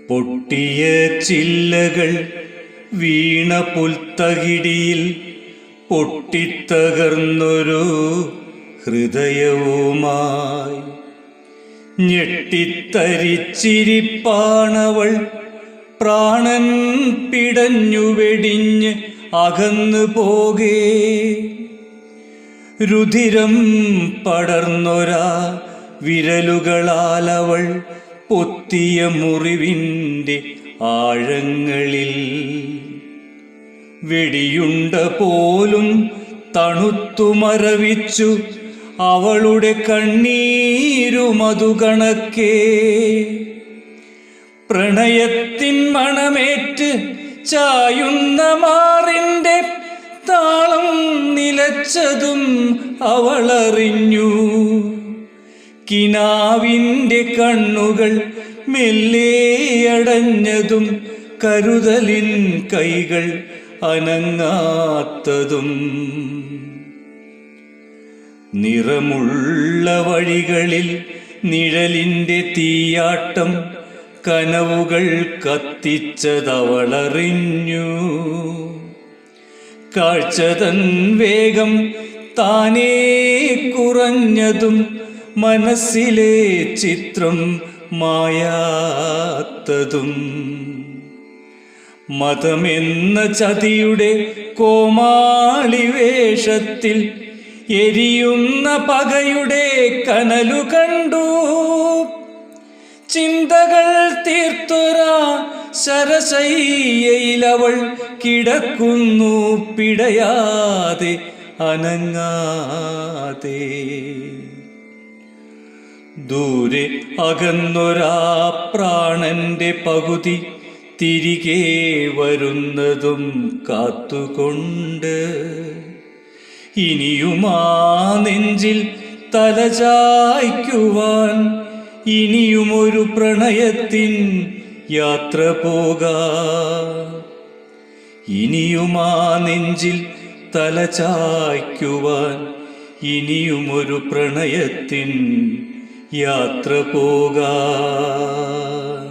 പൊട്ടിയ ചില്ലകൾ വീണ പുൽത്തകിടിയിൽ പൊട്ടിത്തകർന്നൊരു ഹൃദയവുമായി ഞെട്ടിത്തരിച്ചിരിപ്പാണവൾ. പ്രാണൻ പിടഞ്ഞു വെടിഞ്ഞ് അകന്നു പോകേ. രുധിരം പടർന്നൊരാ വിരലുകളാലവൾ പൊത്തിയ മുറിവിൻ്റെ ആഴങ്ങളിൽ വെടിയുണ്ട പോലും തണുത്തു മരവിച്ചു അവളുടെ കണ്ണീരുമതു കണക്കേ. പ്രണയത്തിൻ മണമേറ്റ് ചായുന്ന മാറിൻ്റെ താളം നിലച്ചതും അവളറിഞ്ഞു. കിനാവിൻ്റെ കണ്ണുകൾ മെല്ലെയടഞ്ഞതും കരുതലിൻ കൈകൾ അനങ്ങാത്തതും. നിറമുള്ള വഴികളിൽ നിഴലിൻ്റെ തീയാട്ടം കനവുകൾ കത്തിച്ചതവളറിഞ്ഞു. കാഴ്ചതൻ വേഗം താനേ കുറഞ്ഞതും മനസ്സിലെ ചിത്രം മായാത്തതും. മതമെന്ന ചതിയുടെ കോമാളിവേഷത്തിൽ എരിയുന്ന പകയുടെ കനലു കണ്ടു. ചിന്തകൾ തീർത്തൊരാ ശരശയ്യയിലവൾ കിടക്കുന്നു പിടയാതെ അനങ്ങാതെ. ദൂരെ അകന്നൊരാ പ്രാണന്റെ പകുതി തിരികെ വരുന്നതും കാത്തുകൊണ്ട് ഇനിയുമാ നെഞ്ചിൽ തലചായ്ക്കുവാൻ ഇനിയുമൊരു പ്രണയത്തിൻ യാത്ര പോകാം. ഇനിയുമാ നെഞ്ചിൽ തലചായ്ക്കുവാൻ ഇനിയുമൊരു പ്രണയത്തിൻ യാത്ര പോകാം.